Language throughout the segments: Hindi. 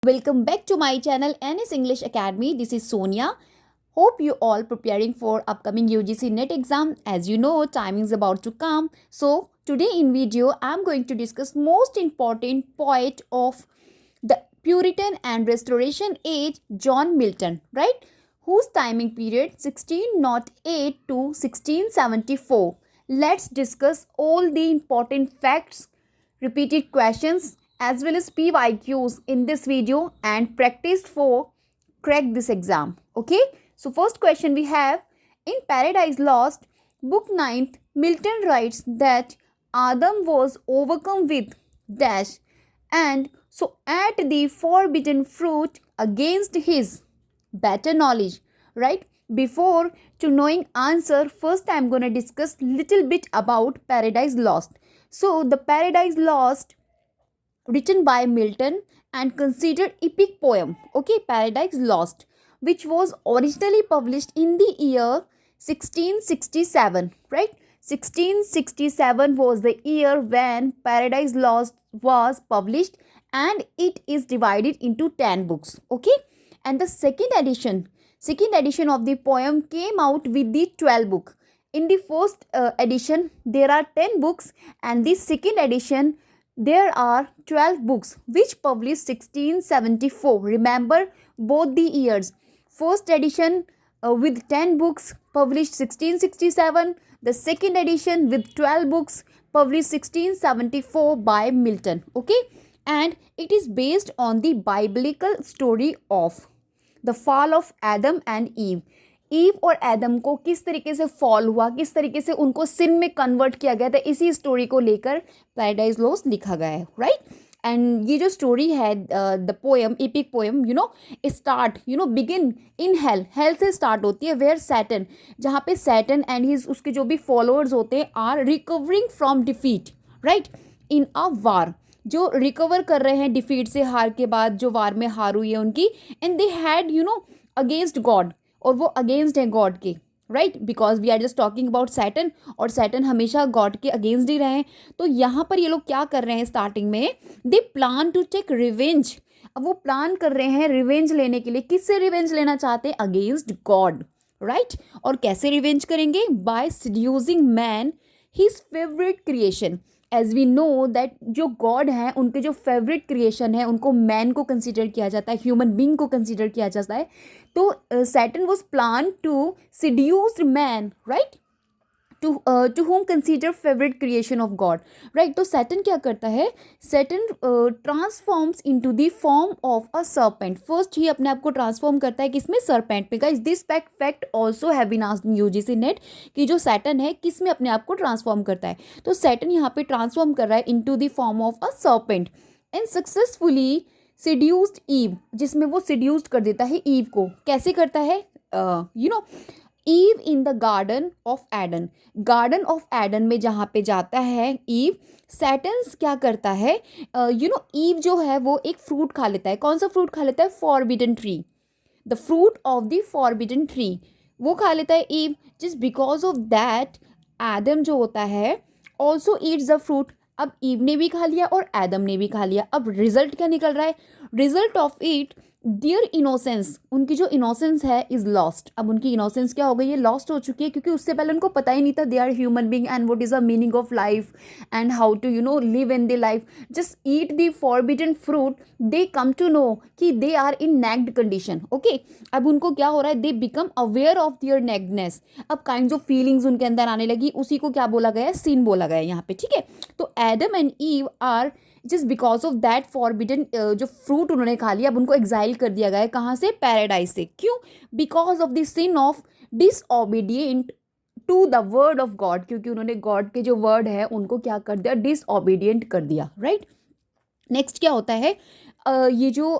Welcome back to my channel NS English Academy. This is Sonia. Hope you all preparing for upcoming UGC NET exam. As you know, timing is about to come. So today in video, I'm going to discuss most important poet of the Puritan and Restoration age, John Milton, right? Whose timing period 1608 to 1674. Let's discuss all the important facts, repeated questions as well as PYQs in this video and practice for crack this exam. Okay, so first question we have, in Paradise Lost, book 9th, Milton writes that Adam was overcome with dash, and so ate the forbidden fruit against his better knowledge, right? Before to knowing answer, first I'm going to discuss little bit about Paradise Lost. So the Paradise Lost, written by Milton and considered epic poem, okay, Paradise Lost, which was originally published in the year 1667, right? 1667 was the year when Paradise Lost was published, and it is divided into 10 books, okay? And the second edition of the poem came out with the 12 book. In the first edition there are 10 books, and the second edition there are 12 books which published 1674. Remember both the years. First edition with 10 books published 1667, the second edition with 12 books published 1674 by Milton, okay? And it is based on the biblical story of the fall of Adam and ewe और एडम को किस तरीके से फॉल हुआ, किस तरीके से उनको सिन में कन्वर्ट किया गया था, इसी स्टोरी को लेकर पैराडाइज लॉस्ट लिखा गया है, राइट? एंड ये जो स्टोरी है, the poem, epic poem, start begin in hell से स्टार्ट होती है, वेयर सैटन, जहाँ पे सैटन एंड हिज उसके जो भी फॉलोअर्स होते हैं are recovering from defeat, right, in a war, जो रिकवर कर रहे हैं डिफीट से, हार के बाद जो वार में हार हुई है उनकी, and they had against God, और वो अगेंस्ट है गॉड के, right? Because we are just talking about Satan, और सैटन हमेशा गॉड के अगेंस्ट ही रहे हैं. तो यहाँ पर ये लोग क्या कर रहे हैं स्टार्टिंग में, they plan to take revenge. अब वो प्लान कर रहे हैं रिवेंज लेने के लिए. किससे रिवेंज लेना चाहते हैं? Against God, right? और कैसे रिवेंज करेंगे? By seducing man his favourite creation. As we know that जो गॉड हैं उनके जो फेवरेट क्रिएशन है उनको मैन को कंसिडर किया जाता है, ह्यूमन बींग को कंसिडर किया जाता है. तो Satan was plan to seduce man, right, to whom consider favourite creation of God, right? तो सैटन क्या करता है? Satan transforms into the form of a serpent. First ही अपने आप को ट्रांसफॉर्म करता है किसमें? सर्पेंट में. Guys this fact also have been asked in UGC NET कि जो सैटन है किस में अपने आप को ट्रांसफॉर्म करता है. तो सैटन यहाँ पे ट्रांसफॉर्म कर रहा है into the form of a serpent and successfully seduced Eve, जिसमें वो सिड्यूस्ड कर देता है ईव को. कैसे करता है? Eve in the garden of Eden. Garden of Eden में जहाँ पे जाता है ईव, सैटन्स क्या करता है? ईव जो है वो एक फ्रूट खा लेता है. कौन सा फ्रूट खा लेता है? Forbidden tree, the fruit of the forbidden tree, वो खा लेता है Eve. Just because of that Adam जो होता है ऑल्सो ईट्स द फ्रूट. अब ईव ने भी खा लिया और एडम ने भी खा लिया. अब रिजल्ट क्या निकल रहा है? Result of it, their innocence, उनकी जो इनोसेंस है इज लॉस्ट. अब उनकी इनोसेंस क्या हो गई है? लॉस्ट हो चुकी है, क्योंकि उससे पहले उनको पता ही नहीं था they are human being and what is the meaning of life and how to live in the life. Just eat the forbidden fruit, they come to know कि they are in naked condition, okay? अब उनको क्या हो रहा है? They become aware of their nakedness. अब काइंड ऑफ फीलिंग्स उनके अंदर आने लगी, उसी को क्या बोला गया है? सिन बोला गया है यहाँ पे, ठीक है? तो Adam and Eve are just because of that forbidden जो फ्रूट उन्होंने खा लिया, अब उनको एग्जाइल कर दिया गया है. कहाँ से? पैराडाइज से. क्यों? Because of the sin of disobedient to the word of God, क्योंकि उन्होंने गॉड के जो वर्ड है उनको क्या कर दिया? डिसओबीडियंट कर दिया, राइट? नेक्स्ट क्या होता है? ये जो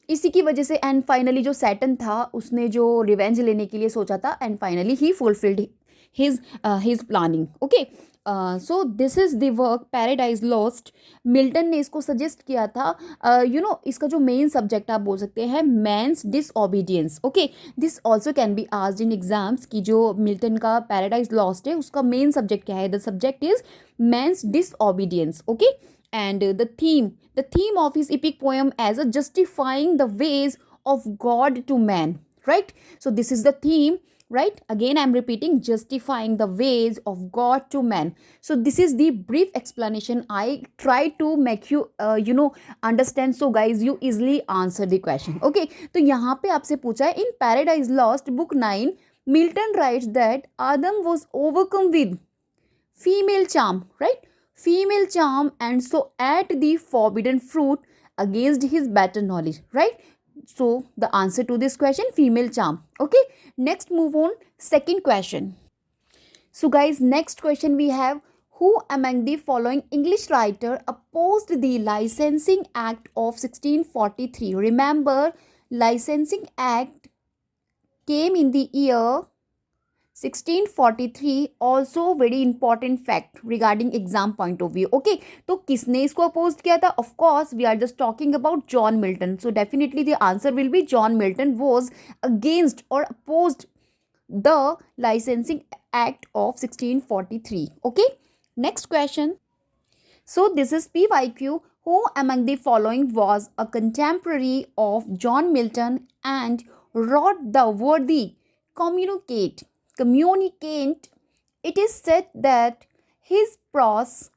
इसी की वजह से एंड फाइनली जो सैटन था उसने जो रिवेंज लेने के लिए सोचा था and finally he fulfilled his planning, okay? So this is the work paradise lost. Milton ने इसको सजेस्ट किया था. इसका जो मेन सब्जेक्ट आप बोल सकते हैं man's disobedience, okay? This also can be asked in exams कि जो मिल्टन का पैराडाइज लॉस्ट है उसका मेन सब्जेक्ट क्या है? The subject is man's disobedience, okay? and the theme of his epic poem as a justifying the ways of God to man, right? So this is the theme, right? Again I'm repeating, justifying the ways of God to man. So this is the brief explanation I try to make you understand, so guys you easily answer the question. Okay, तो यहाँ पे आपसे पूछा है, in Paradise Lost book 9 Milton writes that Adam was overcome with female charm, right? Female charm, and so ate the forbidden fruit against his better knowledge, right? So the answer to this question, female charm. Okay, next move on, second question. So guys, next question we have, who among the following English writer opposed the Licensing Act of 1643? Remember, Licensing Act came in the year 1643, also very important fact regarding exam point of view. Okay, तो किसने इसको अपोज किया था? Of course we are just talking about John Milton. So definitely the answer will be John Milton was against or opposed the Licensing Act of 1643. Okay, next question. So this is PYQ. Who among the following was a contemporary of John Milton and wrote the worthy communicate? Communicate. It is said that his prose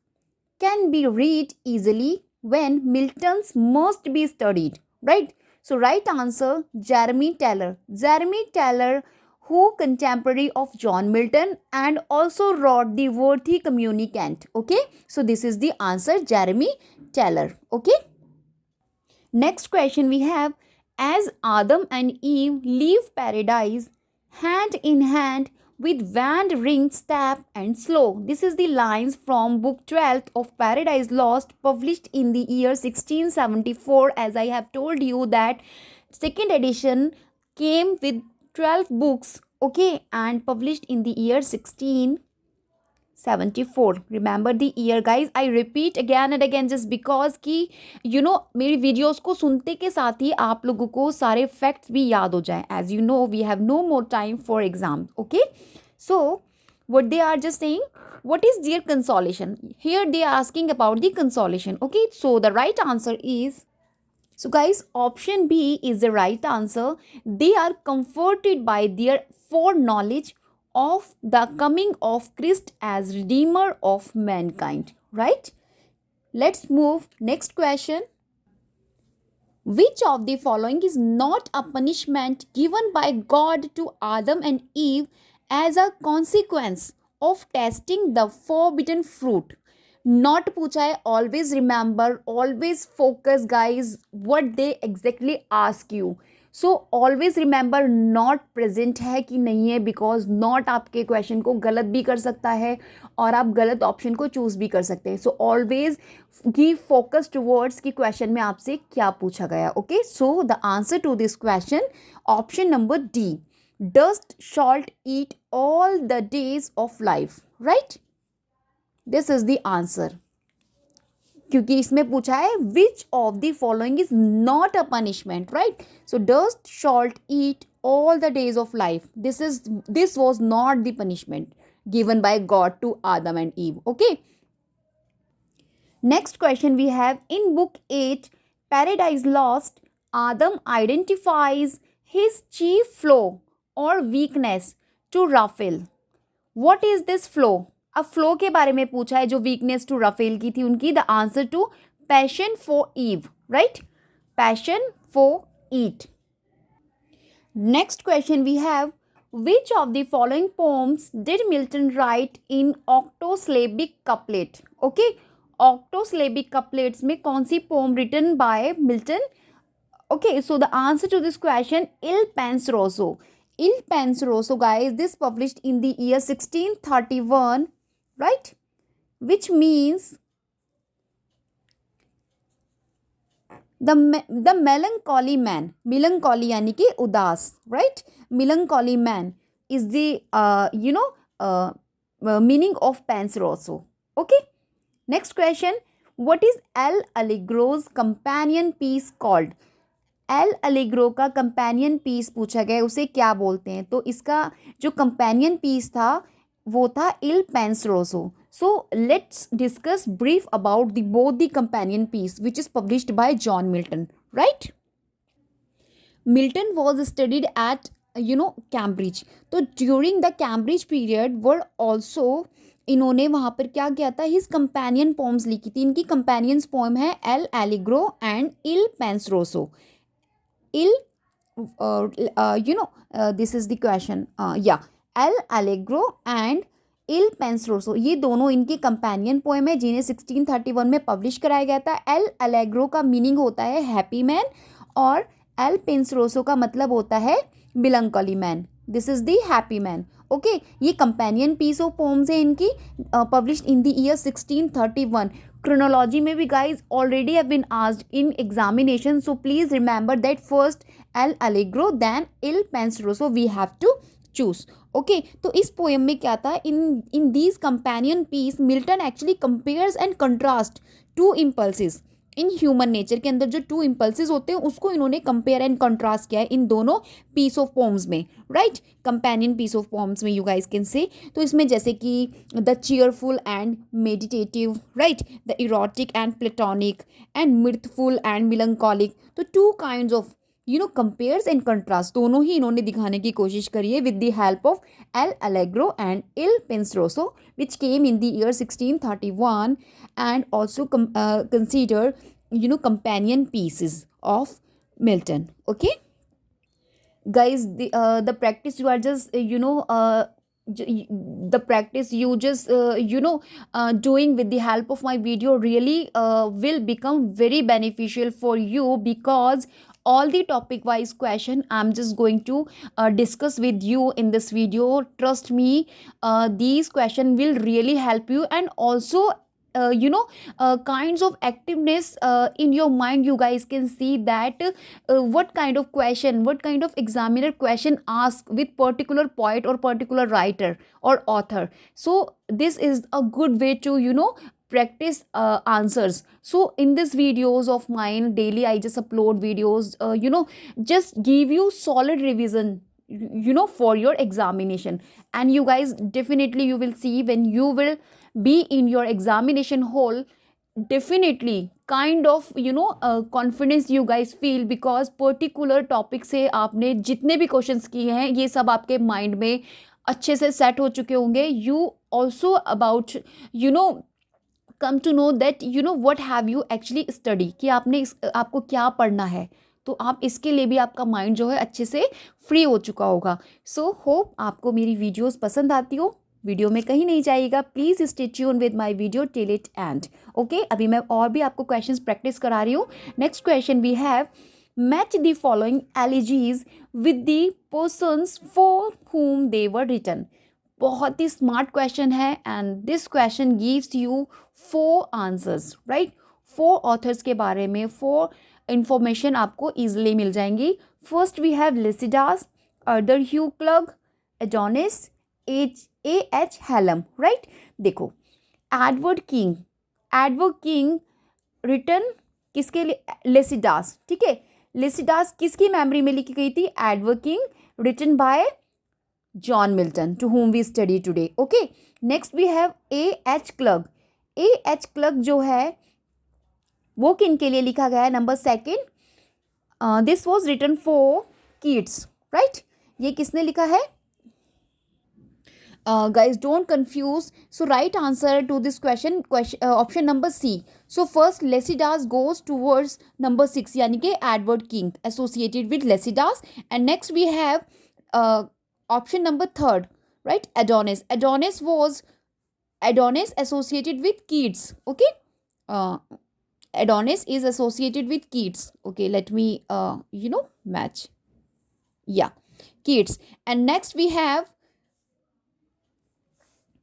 can be read easily when Milton's must be studied, right? So right answer, Jeremy Taylor. Jeremy Taylor, who contemporary of John Milton and also wrote the worthy communicant. Okay, so this is the answer, Jeremy Taylor. Okay, next question we have, as Adam and Eve leave paradise hand in hand with wandering step and slow. This is the lines from book 12 of Paradise Lost, published in the year 1674. As I have told you that second edition came with 12 books, okay, and published in the year 1674. Remember the year guys, I repeat again and again just because कि मेरी वीडियोस को सुनते के साथ ही आप लोगों को सारे फैक्ट्स भी याद हो जाएं. As you know, we have no more time for exam. Okay, so what they are just saying, what is their consolation? Here they are asking about the consolation. Okay, so the right answer is, so guys, option B is the right answer. They are comforted by their foreknowledge of the coming of Christ as Redeemer of mankind, right? Let's move next question. Which of the following is not a punishment given by God to Adam and Eve as a consequence of tasting the forbidden fruit? Not पूछा है. Always remember, always focus guys what they exactly ask you. So always remember, not present है कि नहीं है, बिकॉज नॉट आपके क्वेश्चन को गलत भी कर सकता है और आप गलत ऑप्शन को चूज भी कर सकते हैं. So always give focus towards कि क्वेश्चन में आपसे क्या पूछा गया. Okay, so the answer to this question, option number D, dust shalt eat all the days of life, right? This is the answer, क्योंकि इसमें पूछा है which of the following is not a punishment, right? So dust shalt eat all the days of life, this was not the punishment given by God to Adam and Eve. Okay, next question we have, in book 8 Paradise Lost, Adam identifies his chief flaw or weakness to Raphael. What is this flaw? अब फ्लो के बारे में पूछा है, जो वीकनेस टू राफेल की थी उनकी. The answer to passion for Eve, right? Passion for eat. Next question we have, which of the following poems did Milton write in octosyllabic couplet? Okay, octosyllabic couplets में कौन सी poem written by Milton? Okay, so the answer to this question, Il Penseroso. Il Penseroso guys, this published in the year 1631, right? Which means the melancholy man, melancholy यानी कि उदास, right? Melancholy man is the meaning of Penseroso. Okay, next question, what is L Allegro's companion piece called? L'Allegro का कंपेनियन पीस पूछा गया, उसे क्या बोलते हैं? तो इसका जो कंपेनियन पीस था वो था इल पेंसरोसो. So let's discuss brief about the both the companion piece which is published by John Milton, right? Milton was studied at Cambridge. तो during the Cambridge period were also इन्होंने वहाँ पर क्या किया था, हिज कंपेनियन पोम्स लिखी थी. इनकी कंपेनियंस पोएम है L'Allegro and Il Penseroso. Il this is the question, या L'Allegro and Il Penseroso, ये दोनों इनके कंपेनियन पोएम है जिन्हें 1631 में पब्लिश कराया गया था. एल एलेग्रो का मीनिंग होता है हैप्पी मैन और एल पेंसरोसो का मतलब होता है melancholy man. This is the happy man. Okay, ये कंपेनियन पीस ऑफ पोम्स है इनकी, published in the year 1631. Chronology में भी guys already have been asked in examination, so please remember that first L'Allegro then Il Penseroso we have to choose. Okay, तो इस पोएम में क्या था, in these companion piece Milton actually compares and contrast to impulses. In human nature के अंदर जो टू इम्पल्सिस होते हैं उसको इन्होंने कंपेयर एंड कंट्रास्ट किया है इन दोनों पीस ऑफ पोम्स में, right? Companion piece of poems में यू गाइस कैन से. तो इसमें जैसे कि the cheerful and meditative, right, the erotic and platonic and mirthful and melancholic. तो two kinds of compares and contrast दोनों ही इन्होंने दिखाने की कोशिश करी है with the help of L'Allegro and Il Penseroso which came in the year 1631 and also consider companion pieces of Milton. Okay guys, the practice you are just the practice you just doing with the help of my video really will become very beneficial for you, because all the topic wise question I'm just going to discuss with you in this video. Trust me, these question will really help you, and also kinds of activeness in your mind. You guys can see that what kind of question, what kind of examiner question ask with particular poet or particular writer or author. So this is a good way to practice answers. So in these videos of mine daily I just upload videos, just give you solid revision for your examination. And you guys definitely you will see when you will be in your examination hall, definitely kind of confidence you guys feel, because particular topic से आपने जितने भी questions किए हैं ये सब आपके mind में अच्छे से set हो चुके होंगे. You also about come to know that what have you actually study, कि आपने आपको क्या पढ़ना है, तो आप इसके लिए भी आपका माइंड जो है अच्छे से फ्री हो चुका होगा. सो होप आपको मेरी वीडियोस पसंद आती हो. वीडियो में कहीं नहीं जाइएगा, please stay tune with my video till it and. Okay, अभी मैं और भी आपको क्वेश्चंस प्रैक्टिस करा रही हूँ. Next question we have, match the following elegies with the persons for whom they were written. बहुत ही स्मार्ट क्वेश्चन है and this question gives you 4 answers, right? 4 authors के बारे में 4 इंफॉर्मेशन आपको ईजिली मिल जाएंगी. First we have Lycidas, Arthur Hugh Clough, Adonais, H Hallam, right? देखो, एडवर्ड किंग रिटन किसके लिए? लिसिडास, ठीक है. लिसिडास किसकी मेमोरी में लिखी गई थी? Edward King, written by John Milton, to whom we study today. Okay, next we have A.H. Klug. A.H. Klug जो है वो किन के लिए लिखा गया है? Number second, this was written for kids, right? ये किसने लिखा है? Guys, don't confuse. So right answer to this question option number C. So first Lycidas goes towards number 6, यानी कि Edward King associated with Lycidas. And next we have option number 3rd, right? Adonis associated with Keats. Okay, Adonis is associated with Keats. Okay, let me match. Yeah, Keats. And next we have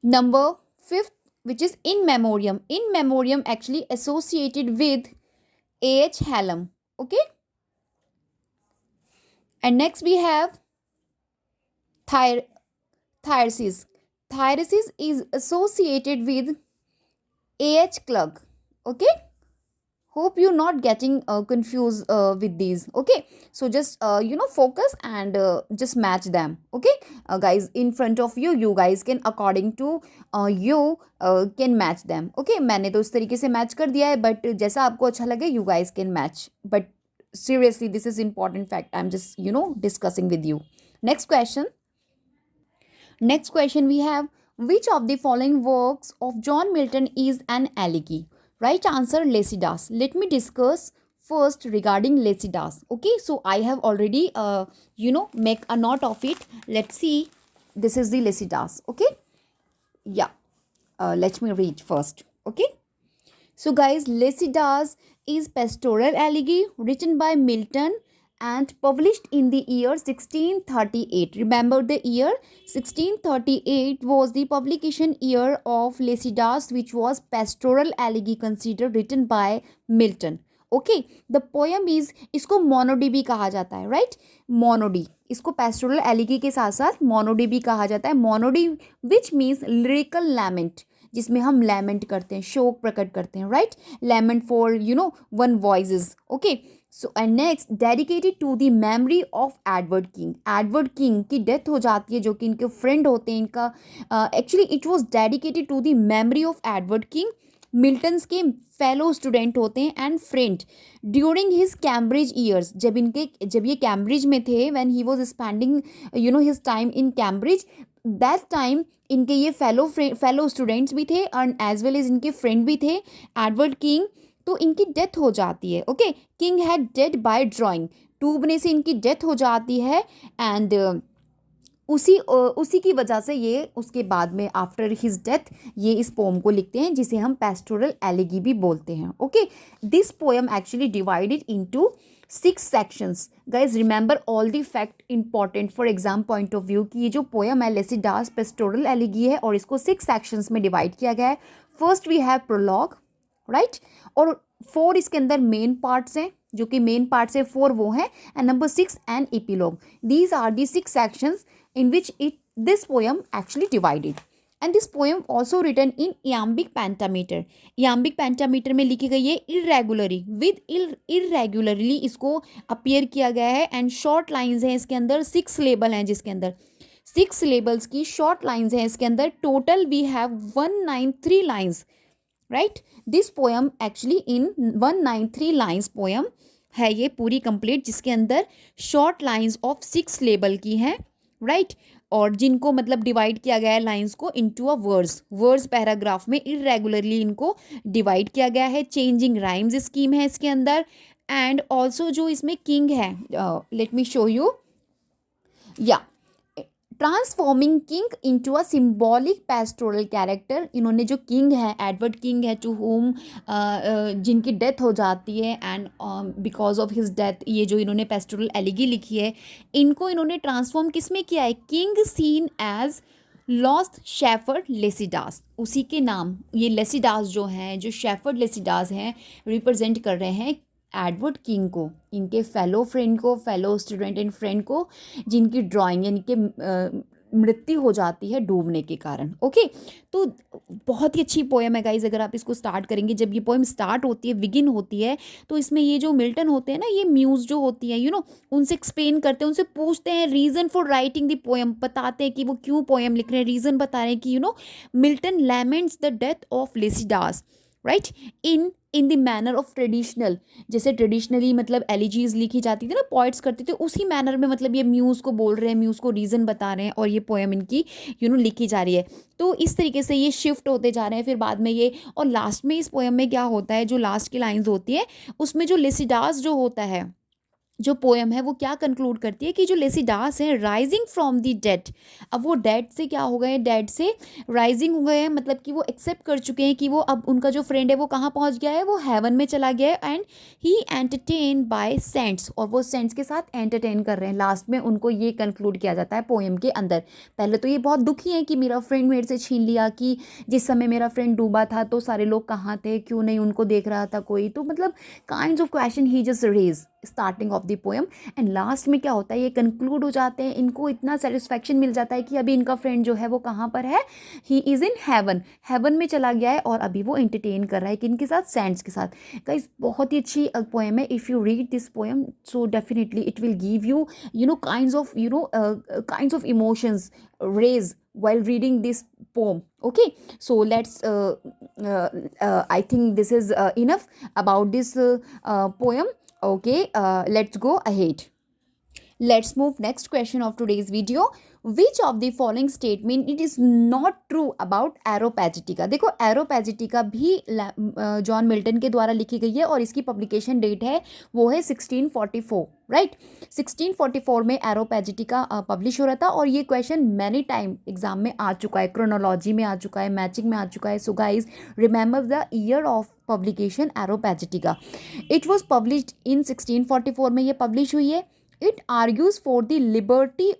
number 5th, which is in memoriam actually associated with A.H. Hallam. Okay, and next we have Thyrsis. Thyrsis is associated with A.H. Klug. Okay, Hope you're not getting confused with these. Okay, so just focus and just match them. Okay, guys, in front of you, you guys can according to you can match them. Okay, मैंने तो इस तरीके से मैच कर दिया है, बट जैसा आपको अच्छा लगे you guys can match. But seriously, this is important fact, I'm just discussing with you. Next question. Next question we have, which of the following works of John Milton is an elegy? Right answer, Lycidas. Let me discuss first regarding Lycidas. Okay, so I have already make a note of it. Let's see. This is the Lycidas. Okay, yeah. Let me read first. Okay, so guys, Lycidas is pastoral elegy written by Milton and published in the year 1638. Remember the year 1638 was the publication year of Lycidas, which was pastoral elegy considered written by Milton. Okay, the poem is, इसको मोनोडी भी कहा जाता है, राइट, मोनोडी, इसको पेस्टोरल एलिगी के साथ साथ मोनोडी भी कहा जाता है. Monody which means lyrical lament, जिसमें हम लैमेंट करते हैं, शोक प्रकट करते हैं, right, lament for one voices. Okay, so and next, dedicated to the memory of Edward King. एडवर्ड किंग की डेथ हो जाती है, जो कि इनके फ्रेंड होते हैं. इनका actually it was dedicated to the memory of Edward King, Milton's के फेलो स्टूडेंट होते हैं and friend during his Cambridge years. जब ये कैम्ब्रिज में थे, when he was spending his time in Cambridge, that time इनके ये फेलो स्टूडेंट्स भी थे एंड एज वेल एज इनके फ्रेंड भी थे, एडवर्ड किंग. तो इनकी डेथ हो जाती है. Okay, king had dead by drawing, डूबने से इनकी डेथ हो जाती है. एंड उसी की वजह से ये उसके बाद में आफ्टर हिज डेथ ये इस पोम को लिखते हैं, जिसे हम पेस्टोरल एलिगी भी बोलते हैं. Okay, this poem actually divided into 6 sections. Guys remember all the fact important for exam point of view कि ये जो पोएम है लेसिडास पेस्टोरल एलिगी है और इसको 6 सेक्शंस में डिवाइड किया गया है. First we have prologue, right, और 4 इसके अंदर मेन पार्ट्स हैं, जो कि मेन पार्ट्स है 4 वो हैं, and number 6 and epilogue. These are the 6 sections in which this poem actually divided. And this poem also written in iambic pentameter. iambic pentameter में लिखी गई है irregularly, with irregularly इसको appear किया गया है. and short lines हैं इसके अंदर, 6 syllable हैं जिसके अंदर 6 syllables की short lines हैं इसके अंदर. total we have 193 lines, right. this poem actually in 193 lines poem है ये पूरी complete, जिसके अंदर short lines of 6 syllable की हैं, राइट, और जिनको मतलब डिवाइड किया गया है लाइंस को इनटू अ वर्ड्स पैराग्राफ में इरेगुलरली इनको डिवाइड किया गया है. चेंजिंग राइम्स स्कीम है इसके अंदर. एंड ऑल्सो जो इसमें किंग है, लेट मी शो यू, या transforming king into a symbolic pastoral character. इन्होंने जो किंग है, एडवर्ड किंग है, टू होम जिनकी डेथ हो जाती है, and because of his death ये जो इन्होंने पेस्टोरल एलिगी लिखी है, इनको इन्होंने ट्रांसफॉर्म किस में किया है, King seen as lost shepherd Lycidas. उसी के नाम ये लेसिडास जो हैं, जो शेफर्ड लेसिडास हैं, रिप्रेजेंट कर रहे हैं एडवर्ड किंग को, इनके फेलो फ्रेंड को, फेलो स्टूडेंट एंड फ्रेंड को, जिनकी ड्राइंग यानी कि मृत्यु हो जाती है डूबने के कारण. ओके, तो बहुत ही अच्छी पोएम है गाइज. अगर आप इसको स्टार्ट करेंगे, जब ये पोएम स्टार्ट होती है, बिगिन होती है, तो इसमें ये जो मिल्टन होते हैं ना, ये म्यूज जो होती है उनसे एक्सप्लेन करते हैं, उनसे पूछते हैं reason for writing the poem, बताते हैं कि वो क्यों पोएम लिख रहे हैं, रीज़न बता रहे हैं कि Milton laments the death of Lycidas, right, in the manner of traditional, जैसे ट्रेडिशनली मतलब एलिजीज लिखी जाती थी ना, पॉइट्स करते थे, उसी मैनर में मतलब ये म्यूज़ को बोल रहे हैं, म्यूज़ को रीज़न बता रहे हैं, और ये पोएम इनकी लिखी जा रही है. तो इस तरीके से ये शिफ्ट होते जा रहे हैं. फिर बाद में ये, और लास्ट में इस पोएम में क्या होता है, जो लास्ट की लाइन्स होती है उसमें जो लेसिडास जो होता है, जो पोएम है वो क्या कंक्लूड करती है कि जो लेसिडास है राइजिंग फ्रॉम द डेड, अब वो डेड से क्या हो गए, डेड से राइजिंग हो गए हैं, मतलब कि वो एक्सेप्ट कर चुके हैं कि वो अब उनका जो फ्रेंड है वो कहाँ पहुँच गया है, वो हेवन में चला गया है. And he entertain by saints, और वो सेंट्स के साथ एंटरटेन कर रहे हैं. लास्ट में उनको ये कंक्लूड किया जाता है पोएम के अंदर. पहले तो ये बहुत दुखी हैं कि मेरा फ्रेंड मेरे से छीन लिया, कि जिस समय मेरा फ्रेंड डूबा था तो सारे लोग कहाँ थे, क्यों नहीं उनको देख रहा था कोई, तो मतलब kind of question he just raise starting of the poem and last में क्या होता है, ये कंक्लूड हो जाते हैं, इनको इतना सेटिस्फैक्शन मिल जाता है कि अभी इनका फ्रेंड जो है वो कहाँ पर है, he is in heaven, heaven में चला गया है और अभी वो एंटरटेन कर रहा है किन के साथ, सैंड्स के साथ। गाइस बहुत ही अच्छी पोएम है, if you read this poem so definitely it will give you kinds of emotions raise while reading this poem. Okay, so let's I think this is enough about this poem. Okay, let's go ahead. Let's move next question of today's video. Which of the following statement it is not true about Areopagitica? देखो एरोपैजिटिका भी जॉन मिल्टन के द्वारा लिखी गई है और इसकी पब्लिकेशन डेट है वो है 1644, राइट। 1644 में एरोपैजिटिका पब्लिश हो रहा था और ये क्वेश्चन मैनी टाइम एग्जाम में आ चुका है, क्रोनोलॉजी में आ चुका है, मैचिंग में आ चुका है। So guys remember the year of publication Areopagitica. It was published in 1644 में ये पब्लिश हुई है। It argues for the liberty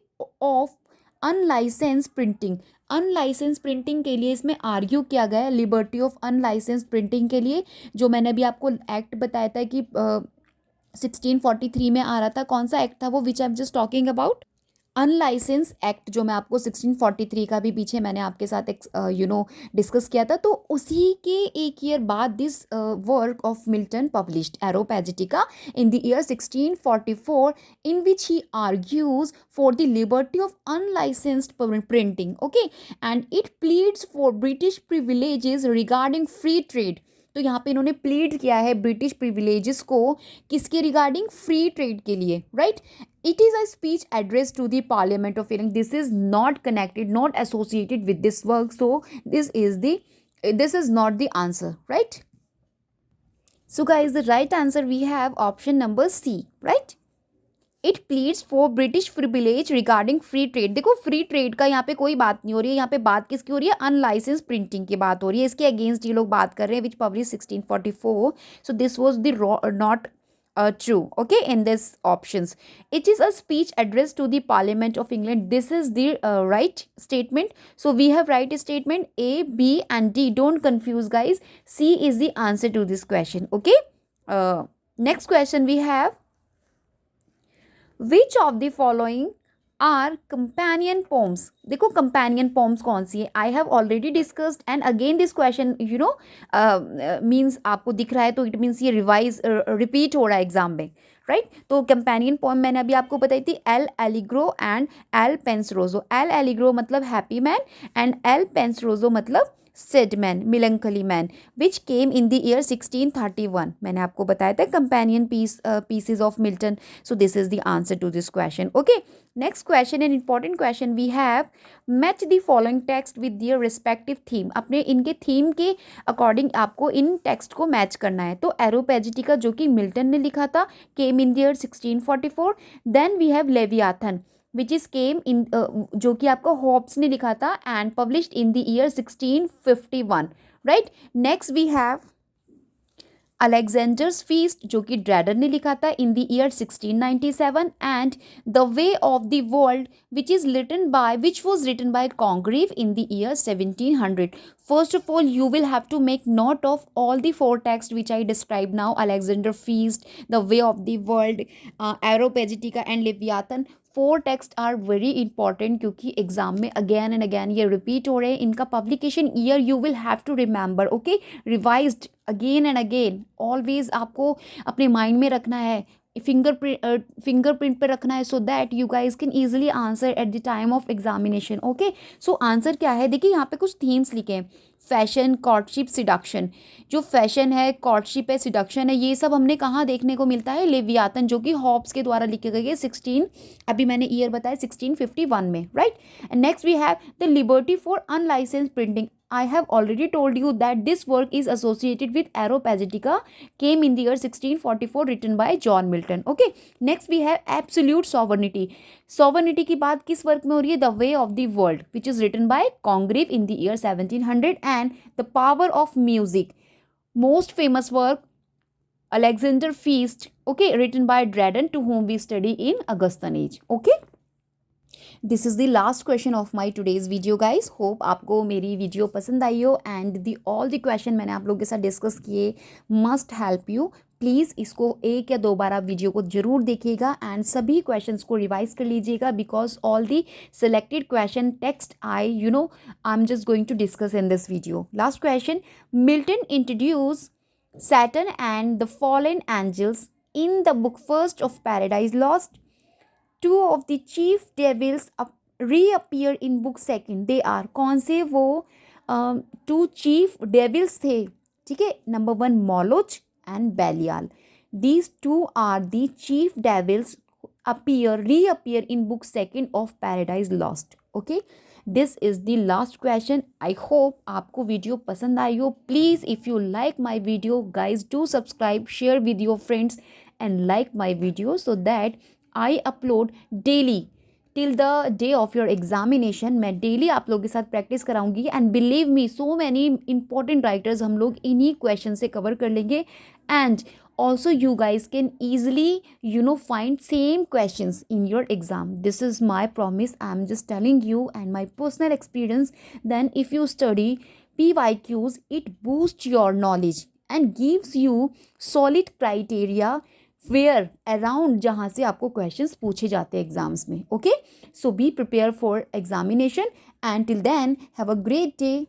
of unlicensed printing. Unlicensed printing के लिए इसमें आर्ग्यू किया गया है, लिबर्टी ऑफ अनलाइसेंस प्रिंटिंग के लिए। जो मैंने अभी आपको एक्ट बताया था कि 1643 में आ रहा था, कौन सा एक्ट था वो, which I am just talking about, unlicense act, जो मैं आपको 1643 का भी पीछे मैंने आपके साथ डिस्कस किया था। तो उसी के एक ईयर बाद this work of Milton published Areopagitica in the year 1644 in which he argues for the liberty of unlicensed printing. Okay, and it pleads for British privileges regarding free trade. तो यहाँ पे इन्होंने प्लीड किया है ब्रिटिश प्रिविलेजेस को, किसके रिगार्डिंग, फ्री ट्रेड के लिए, right. It is a speech addressed to the Parliament of England. This is not connected, not associated with this work. So this is not the answer, right? So guys, the right answer we have option number C, right? It pleads for British privilege regarding free trade. देखो फ्री ट्रेड का यहाँ पे कोई बात नहीं हो रही है, यहाँ पे बात किसकी हो रही है, अनलाइसेंस प्रिंटिंग की बात हो रही है, इसके अगेंस्ट ये लोग बात कर रहे हैं, which publish 1644। So this was the not true, okay, in this options. It is a speech addressed to the Parliament of England. This is the right statement. So we have right statement A, B and D. Don't confuse guys. C is the answer to this question, okay. Next question we have, which of the following are companion poems. देखो कंपेनियन पोम्स कौन सी है, I have already discussed and again this question means आपको दिख रहा है तो इट मीन्स ये रिपीट हो रहा है एग्जाम में, राइट। तो कंपेनियन पोम मैंने अभी आपको बताई थी, L'Allegro and Il Penseroso. L'Allegro मतलब happy man and Il Penseroso मतलब sad man, melancholy man, which came in the year 1631। मैंने आपको बताया था companion pieces of Milton. So this is the answer to this question, okay. Next question, an important question we have, match the following text with their respective theme. अपने इनके थीम के अकॉर्डिंग आपको इन टेक्स्ट को मैच करना है। तो एरोपैजिटिका जो कि मिल्टन ने लिखा था, came in the year 1644। Then we have Leviathan which is came in, जो कि आपको हॉब्स ने लिखा था and published in the year 1651, right. Next we have Alexander's feast जो कि ड्रैडन ने लिखा था in the year 1697 and the way of the world which was written by Congreve in the year 1700. First of all, you will have to make note of all the four texts which I described now: Alexander Feast, The Way of the World, Areopagitica and Leviathan. Four text are very important क्योंकि एग्जाम में अगेन एंड अगेन ये रिपीट हो रहे हैं। इनका publication year you will have to remember, okay, revised again and again, always आपको अपने माइंड में रखना है, फिंगरप्रिंट पे रखना है, so that you guys can easily answer at the time of examination, okay. So answer क्या है, देखिए यहाँ पे कुछ थीम्स लिखे हैं, फैशन, कॉर्टशिप, सिडक्शन। जो फैशन है, कॉर्टशिप है, सिडक्शन है, ये सब हमने कहाँ देखने को मिलता है, लेवियाथन जो कि हॉब्स के द्वारा लिखे गए है 16, अभी मैंने ईयर बताया 1651 में, right. And next we have the liberty for unlicense printing. I have already told you that this work is associated with Areopagitica, came in the year 1644, written by John Milton. Okay, next we have absolute sovereignty. Sovereignty की बात किस वर्क में हो रही है, The Way of the World, which is written by Congreve in the year 1700, and The Power of Music, most famous work, Alexander Feast, okay, written by Dryden, to whom we study in Augustan age. Okay. This is the last question of my today's video guys. Hope आपको मेरी वीडियो पसंद आई हो एंड ऑल द क्वेश्चन मैंने आप लोगों के साथ डिस्कस किए मस्ट हेल्प यू। प्लीज़ इसको एक या दो बार आप वीडियो को ज़रूर देखिएगा एंड सभी क्वेश्चंस को रिवाइज कर लीजिएगा, because all the selected question text I'm just going to discuss in this video. Last question. Milton introduced Saturn and the fallen angels in the book first of Paradise Lost. Two of the chief devils reappear in book second. They are, कौन से वो टू चीफ डेविल्स थे? ठीक है, number one Moloch and Belial. These two are the chief devils reappear in book second of Paradise Lost. Okay, this is the last question. I hope आपको वीडियो पसंद आई हो. Please, if you like my video, guys, do subscribe, share with your friends and like my video so that I upload daily till the day of your examination. मैं डेली आप लोगों के साथ प्रैक्टिस कराऊंगी and believe me, so many important writers हम लोग इन्हीं क्वेश्चन से कवर कर लेंगे. And also you guys can easily find same questions in your exam. This is my promise. I'm just telling you and my personal experience. Then if you study PYQs, it boosts your knowledge and gives you solid criteria where around जहाँ से आपको questions पूछे जाते हैं एग्जाम्स में. Okay, so be prepared for examination and till then have a great day.